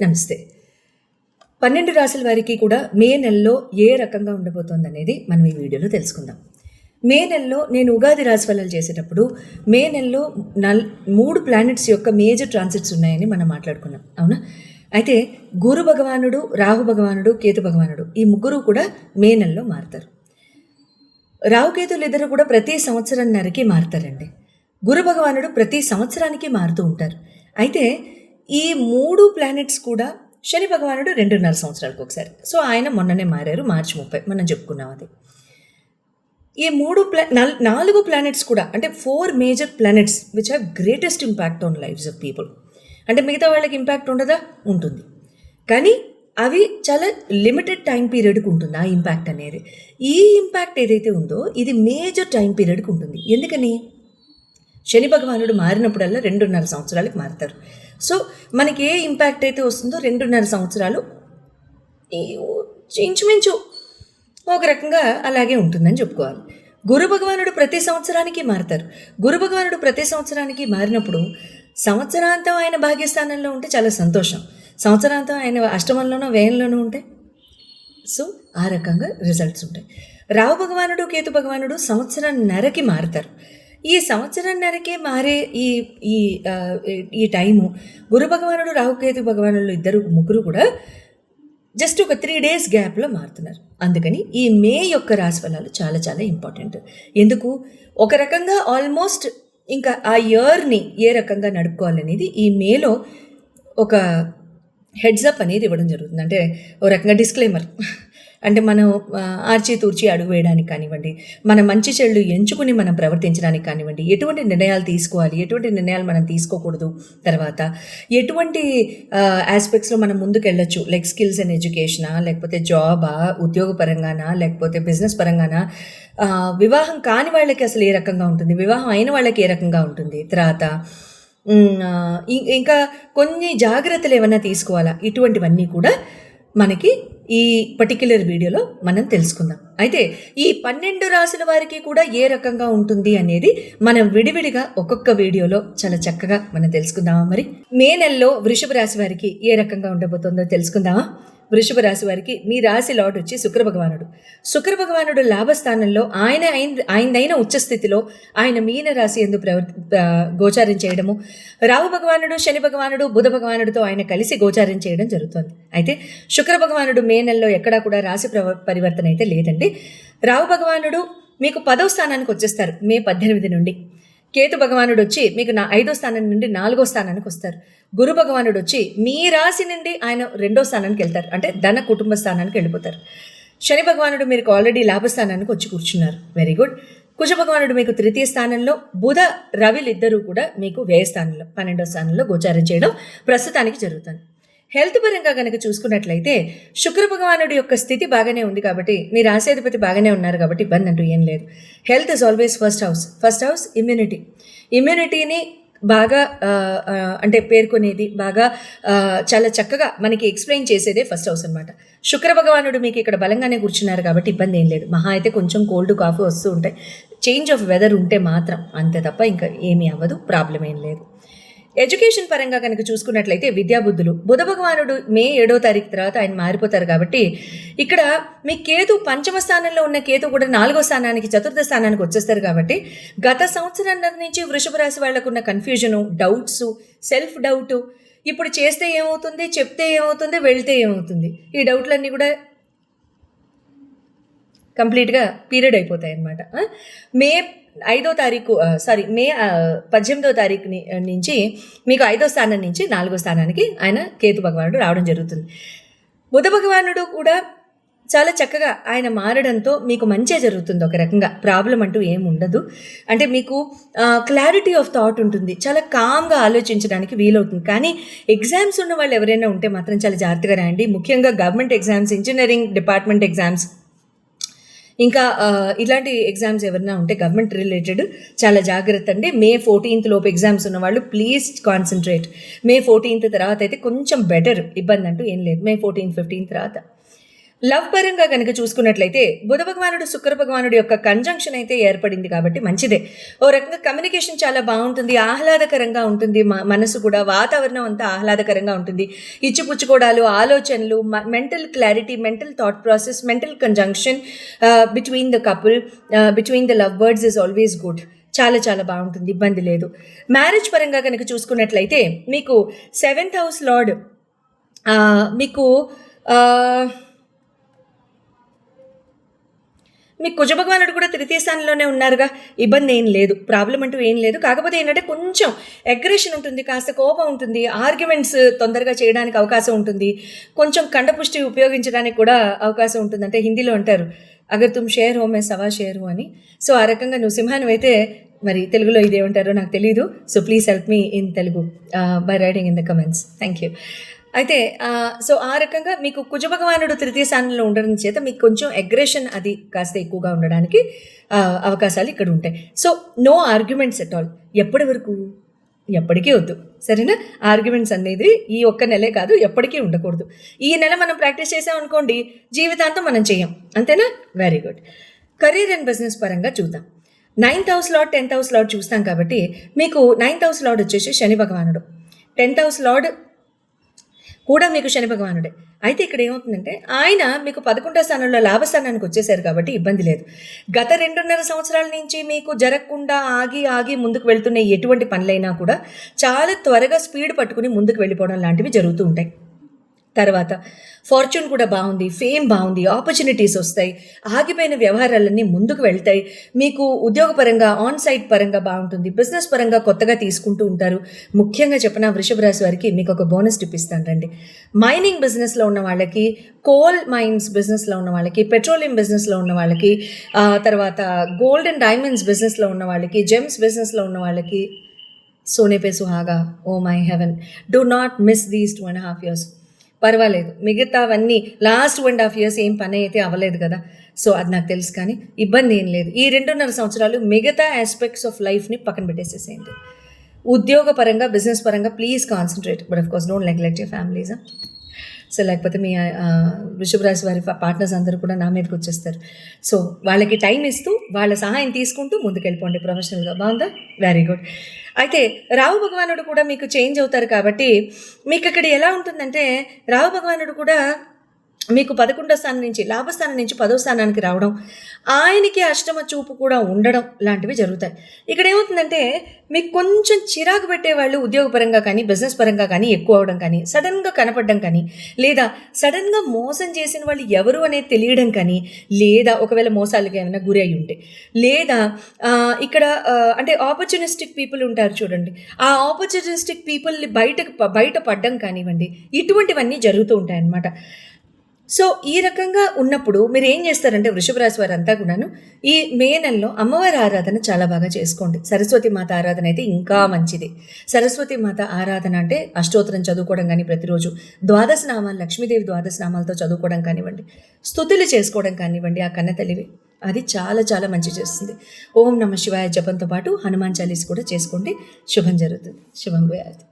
నమస్తే. 12 రాశుల వారికి కూడా మే నెలలో ఏ రకంగా ఉండబోతోంది అనేది మనం ఈ వీడియోలో తెలుసుకుందాం. మే నెలలో నేను ఉగాది రాశి ఫలాలు చేసేటప్పుడు మే నెలలో 3 ప్లానెట్స్ యొక్క మేజర్ ట్రాన్సిట్స్ ఉన్నాయని మనం మాట్లాడుకున్నాం, అవునా? అయితే గురు భగవానుడు, రాహు భగవానుడు, కేతు భగవానుడు ఈ ముగ్గురు కూడా మే నెలలో మారుతారు. రాహుకేతులు ఇద్దరు కూడా ప్రతి సంవత్సరంన్నరకి మారుతారండి. గురు భగవానుడు ప్రతి సంవత్సరానికి మారుతూ ఉంటారు. అయితే ఈ 3 ప్లానెట్స్ కూడా శని భగవానుడు 2.5 సంవత్సరాలకు ఒకసారి. సో ఆయన మొన్ననే మారారు, మార్చి 30 మనం చెప్పుకున్నాం అది. ఈ 4 ప్లానెట్స్ కూడా అంటే 4 major planets which have greatest impact on lifes of people. అంటే మిగతా వాళ్ళకి ఇంపాక్ట్ ఉండదా? ఉంటుంది. కానీ అవి చాలా లిమిటెడ్ టైం పీరియడ్కి ఉంటుంది ఆ ఇంపాక్ట్ అనేది. ఈ ఇంపాక్ట్ ఏదైతే ఉందో ఇది మేజర్ టైం పీరియడ్కి ఉంటుంది. ఎందుకని? శని భగవానుడు మారినప్పుడల్లా 2.5 సంవత్సరాలకు మారుతారు. సో మనకి ఏ ఇంపాక్ట్ అయితే వస్తుందో 2.5 సంవత్సరాలు ఇంచుమించు ఒక రకంగా అలాగే ఉంటుందని చెప్పుకోవాలి. గురు భగవానుడు ప్రతి సంవత్సరానికి మారుతారు. గురు భగవానుడు ప్రతి సంవత్సరానికి మారినప్పుడు సంవత్సరాంతం ఆయన భాగ్యస్థానంలో ఉంటే చాలా సంతోషం, సంవత్సరాంతం ఆయన అష్టమంలోనో వ్యయంలోనూ ఉంటే సో ఆ రకంగా రిజల్ట్స్ ఉంటాయి. రాహు భగవానుడు, కేతు భగవానుడు సంవత్సరంన్నరకి మారుతారు. ఈ సంవత్సరంన్నరకే మారే ఈ టైము గురు భగవానుడు, రాహుకేతు భగవానులు ఇద్దరు ముగ్గురు కూడా జస్ట్ ఒక 3 days గ్యాప్లో మారుతున్నారు. అందుకని ఈ మే యొక్క రాశి ఫలాలు చాలా చాలా ఇంపార్టెంట్. ఎందుకు? ఒక రకంగా ఆల్మోస్ట్ ఇంకా ఆ ఇయర్ని ఏ రకంగా నడుపుకోవాలనేది ఈ మేలో ఒక హెడ్సప్ అనేది ఇవ్వడం జరుగుతుంది. అంటే ఒక రకంగా డిస్క్లైమర్, అంటే మనం ఆర్చి అడుగు వేయడానికి కానివ్వండి, మన మంచి చెడులు ఎంచుకుని మనం ప్రవర్తించడానికి కానివ్వండి, ఎటువంటి నిర్ణయాలు తీసుకోవాలి, ఎటువంటి నిర్ణయాలు మనం తీసుకోకూడదు, తర్వాత ఎటువంటి ఆస్పెక్ట్స్లో మనం ముందుకు వెళ్ళొచ్చు, లైక్ స్కిల్స్ అండ్ ఎడ్యుకేషనా, లేకపోతే జాబా, ఉద్యోగపరంగానా, లేకపోతే బిజినెస్ పరంగానా, వివాహం కాని వాళ్ళకి అసలు ఏ రకంగా ఉంటుంది, వివాహం అయిన వాళ్ళకి ఏ రకంగా ఉంటుంది, తర్వాత ఇంకా కొన్ని జాగ్రత్తలు ఏమైనా తీసుకోవాలా, ఇటువంటివన్నీ కూడా మనకి ఈ పర్టిక్యులర్ వీడియోలో మనం తెలుసుకుందాం. అయితే ఈ 12 రాశుల వారికి కూడా ఏ రకంగా ఉంటుంది అనేది మనం విడివిడిగా ఒక్కొక్క వీడియోలో చాలా చక్కగా మనం తెలుసుకుందామా? మరి మే నెలలో వృషభ రాశి వారికి ఏ రకంగా ఉండబోతుందో తెలుసుకుందామా? వృషభ రాశి వారికి మీ రాశి లార్డ్ వచ్చి శుక్ర భగవానుడు. శుక్ర భగవానుడు లాభస్థానంలో ఆయనదైన ఉచ్చస్థితిలో ఆయన మీన రాశి యందు గోచారం చేయడము, రాహు భగవానుడు, శని భగవానుడు, బుధ భగవానుడితో ఆయన కలిసి గోచారం చేయడం జరుగుతుంది. అయితే శుక్ర భగవానుడు మే నెలలో ఎక్కడా కూడా రాశి పరివర్తన అయితే లేదండి. రాహు భగవానుడు మీకు 10వ స్థానానికి వచ్చేస్తారు మే 18 నుండి. కేతు భగవానుడు వచ్చి మీకు 5వ స్థానం నుండి 4వ స్థానానికి వస్తారు. గురు భగవానుడు వచ్చి మీ రాశి నుండి ఆయన 2వ స్థానానికి వెళ్తారు, అంటే ధన కుటుంబ స్థానానికి వెళ్ళిపోతారు. శని భగవానుడు మీకు ఆల్రెడీ లాభస్థానానికి వచ్చి కూర్చున్నారు, వెరీ గుడ్. కుజ భగవానుడు మీకు 3వ స్థానంలో, బుధ రవిలు ఇద్దరూ కూడా మీకు వ్యయ స్థానంలో 12వ స్థానంలో గోచారం చేయడం ప్రస్తుతానికి జరుగుతుంది. హెల్త్ పరంగా కనుక చూసుకున్నట్లయితే శుక్ర భగవానుడి యొక్క స్థితి బాగానే ఉంది కాబట్టి, మీ రాశిధిపతి బాగానే ఉన్నారు కాబట్టి ఇబ్బంది అంటూ ఏం లేదు. Health is always first house ఇమ్యూనిటీని బాగా అంటే పేర్కొనేది, బాగా చాలా చక్కగా మనకి ఎక్స్ప్లెయిన్ చేసేదే ఫస్ట్ హౌస్ అనమాట. శుక్ర భగవానుడు మీకు ఇక్కడ బలంగానే కూర్చున్నారు కాబట్టి ఇబ్బంది ఏం లేదు. మహా అయితే కొంచెం కోల్డ్ కాఫీ వస్తూ ఉంటాయి, చేంజ్ ఆఫ్ వెదర్ ఉంటే మాత్రం, అంతే తప్ప ఇంకా ఏమీ అవ్వదు, ప్రాబ్లం ఏం లేదు. ఎడ్యుకేషన్ పరంగా కనుక చూసుకున్నట్లయితే విద్యాబుద్ధులు, బుధ భగవానుడు మే 7వ తారీఖు తర్వాత ఆయన మారిపోతారు కాబట్టి ఇక్కడ మీ కేతు 5వ స్థానంలో ఉన్న కేతు కూడా 4వ స్థానానికి, 4వ స్థానానికి వచ్చేస్తారు కాబట్టి గత సంవత్సరాల నుంచి వృషభ రాశి వాళ్ళకు ఉన్న కన్ఫ్యూజను, డౌట్స్, సెల్ఫ్ డౌట్, ఇప్పుడు చేస్తే ఏమవుతుంది, చెప్తే ఏమవుతుంది, వెళ్తే ఏమవుతుంది, ఈ డౌట్లన్నీ కూడా కంప్లీట్గా పీరియడ్ అయిపోతాయి అన్నమాట. మే 18వ తారీఖు నుంచి మీకు 5వ స్థానం నుంచి 4వ స్థానానికి ఆయన కేతు భగవానుడు రావడం జరుగుతుంది. బుధ భగవానుడు కూడా చాలా చక్కగా ఆయన మారడంతో మీకు మంచే జరుగుతుంది. ఒక రకంగా ప్రాబ్లం అంటూ ఏమి ఉండదు. అంటే మీకు క్లారిటీ ఆఫ్ థాట్ ఉంటుంది, చాలా కామ్గా ఆలోచించడానికి వీలవుతుంది. కానీ ఎగ్జామ్స్ ఉన్న వాళ్ళు ఎవరైనా ఉంటే మాత్రం చాలా జాగ్రత్తగా రాయండి. ముఖ్యంగా government exams, engineering department exams, ఇంకా ఇలాంటి ఎగ్జామ్స్ ఎవరైనా ఉంటే గవర్నమెంట్ రిలేటెడ్ చాలా జాగ్రత్త అండి. మే 14th లోపు ఎగ్జామ్స్ ఉన్న వాళ్ళు ప్లీజ్ కాన్సన్ట్రేట్. మే 14th తర్వాత అయితే కొంచెం బెటర్, ఇబ్బంది అంటూ ఏం లేదు. మే 14, 15 తర్వాత లవ్ పరంగా కనుక చూసుకున్నట్లయితే బుధ భగవానుడు శుక్ర భగవానుడు యొక్క కంజంక్షన్ అయితే ఏర్పడింది కాబట్టి మంచిదే. ఓ రకంగా కమ్యూనికేషన్ చాలా బాగుంటుంది, ఆహ్లాదకరంగా ఉంటుంది, మనసు కూడా వాతావరణం అంతా ఆహ్లాదకరంగా ఉంటుంది. ఇచ్చిపుచ్చుకోవడాలు, ఆలోచనలు, mental clarity, mental thought process, mental conjunction between the couple, between the love birds is always good. చాలా చాలా బాగుంటుంది, ఇబ్బంది లేదు. మ్యారేజ్ పరంగా కనుక చూసుకున్నట్లయితే మీకు 7th హౌస్ లార్డ్ మీకు కుజ భగవానుడు కూడా తృతీయ స్థానంలోనే ఉన్నారుగా, ఇబ్బంది ఏం లేదు, ప్రాబ్లం అంటూ ఏం లేదు. కాకపోతే ఏంటంటే కొంచెం అగ్రెషన్ ఉంటుంది, కాస్త కోపం ఉంటుంది, ఆర్గ్యుమెంట్స్ తొందరగా చేయడానికి అవకాశం ఉంటుంది, కొంచెం కండపుష్టి ఉపయోగించడానికి కూడా అవకాశం ఉంటుంది. అంటే హిందీలో అంటారు అగర్ తుమ్ షేర్ హో మే సవా షేర్ హో అని. సో ఆ రకంగా నువ్వు సింహాన్ని అయితే మరి తెలుగులో ఇదేమంటారో నాకు తెలియదు. So please help me in Telugu by writing in the comments. Thank you. అయితే సో ఆ రకంగా మీకు కుజ భగవానుడు తృతీయ స్థానంలో ఉండడం చేత మీకు కొంచెం అగ్రెషన్ అది కాస్త ఎక్కువగా ఉండడానికి అవకాశాలు ఇక్కడ ఉంటాయి. So no arguments at all. ఎప్పటి వరకు? ఎప్పటికీ వద్దు, సరేనా? ఆర్గ్యుమెంట్స్ అనేది ఈ ఒక్క నెలే కాదు, ఎప్పటికీ ఉండకూడదు. ఈ నెల మనం ప్రాక్టీస్ చేసామనుకోండి, జీవితాంతం మనం చేయం, అంతేనా? Very good. Career and business పరంగా చూద్దాం. 9th house lord 10th house lord చూస్తాం కాబట్టి మీకు 9th హౌస్ లార్డ్ వచ్చేసి శని భగవానుడు, 10th హౌస్ లార్డ్ కూడా మీకు శని భగవానుడే. అయితే ఇక్కడ ఏమవుతుందంటే ఆయన మీకు 11వ స్థానంలో లాభస్థానానికి వచ్చేసారు కాబట్టి ఇబ్బంది లేదు. గత 2.5 సంవత్సరాల నుంచి మీకు జరగకుండా ఆగి ముందుకు వెళ్తున్న ఎటువంటి పనులైనా కూడా చాలా త్వరగా స్పీడ్ పట్టుకుని ముందుకు వెళ్ళిపోవడం లాంటివి జరుగుతూ ఉంటాయి. తర్వాత ఫార్చ్యూన్ కూడా బాగుంది, ఫేమ్ బాగుంది, ఆపర్చునిటీస్ వస్తాయి, ఆగిపోయిన వ్యవహారాలన్నీ ముందుకు వెళ్తాయి. మీకు ఉద్యోగపరంగా ఆన్ సైట్ పరంగా బాగుంటుంది, బిజినెస్ పరంగా కొత్తగా తీసుకుంటూ ఉంటారు. ముఖ్యంగా చెప్పిన వృషభ రాశి వారికి మీకు ఒక బోనస్ టిప్ ఇస్తాను రండి. మైనింగ్ బిజినెస్లో ఉన్న వాళ్ళకి, కోల్ మైన్స్ బిజినెస్లో ఉన్న వాళ్ళకి, పెట్రోలియం బిజినెస్లో ఉన్న వాళ్ళకి, తర్వాత గోల్డ్ అండ్ డైమండ్స్ బిజినెస్లో ఉన్న వాళ్ళకి, జెమ్స్ బిజినెస్లో ఉన్న వాళ్ళకి సోనే పే సుహాగా, oh my heaven, do not miss these 2.5 years. పర్వాలేదు, మిగతావన్నీ లాస్ట్ 1.5 years ఏం పని అయితే అవ్వలేదు కదా, సో అది నాకు తెలుసు. కానీ ఇబ్బంది ఏం లేదు. ఈ 2.5 సంవత్సరాలు మిగతా ఆస్పెక్ట్స్ ఆఫ్ లైఫ్ని పక్కన పెట్టేసేసేయండి. ఉద్యోగ పరంగా, బిజినెస్ పరంగా please concentrate, but of course don't neglect your families. So లేకపోతే మీ వృషభ రాశి వారి పార్ట్నర్స్ అందరూ కూడా నా మీదకి వచ్చేస్తారు. సో వాళ్ళకి టైం ఇస్తూ, వాళ్ళ సహాయం తీసుకుంటూ ముందుకెళ్ళిపోండి ప్రొఫెషనల్గా. బాగుందా? Very good. అయితే రాహు భగవానుడు కూడా మీకు చేంజ్ అవుతారు కాబట్టి మీకు ఇక్కడ ఎలా ఉంటుందంటే, రాహు భగవానుడు కూడా మీకు 11వ స్థానం నుంచి, లాభస్థానం నుంచి 10వ స్థానానికి రావడం, ఆయనకి అష్టమ చూపు కూడా ఉండడం లాంటివి జరుగుతాయి. ఇక్కడ ఏమవుతుందంటే మీకు కొంచెం చిరాకు పెట్టేవాళ్ళు ఉద్యోగపరంగా కానీ, బిజినెస్ పరంగా కానీ ఎక్కువ అవడం కానీ, సడన్గా కనపడడం కానీ, లేదా సడన్గా మోసం చేసిన వాళ్ళు ఎవరు అనేది తెలియడం కానీ, లేదా ఒకవేళ మోసాలకి ఏమైనా గురి అయి ఉంటే, లేదా ఇక్కడ అంటే ఆపర్చునిస్టిక్ పీపుల్ ఉంటారు చూడండి, ఆ ఆపర్చునిస్టిక్ పీపుల్ని బయట పడ్డం కానివ్వండి, ఇటువంటివన్నీ జరుగుతూ ఉంటాయన్నమాట. సో ఈ రకంగా ఉన్నప్పుడు మీరు ఏం చేస్తారంటే వృషభ రాశి వారంతా కూడాను ఈ మే నెలలో అమ్మవారి ఆరాధన చాలా బాగా చేసుకోండి. సరస్వతి మాత ఆరాధన అయితే ఇంకా మంచిది. సరస్వతి మాత ఆరాధన అంటే అష్టోత్తరం చదువుకోవడం కానీ, ప్రతిరోజు 12 నామాలు, లక్ష్మీదేవి 12 నామాలతో చదువుకోవడం కానివ్వండి, స్తుతులు చేసుకోవడం కానివ్వండి, ఆ కన్న తల్లివి, అది చాలా చాలా మంచి చేస్తుంది. ఓం నమ శివాయ జపంతో పాటు హనుమాన్ చాలీస్ కూడా చేసుకోండి, శుభం జరుగుతుంది. శుభం భూయాత్.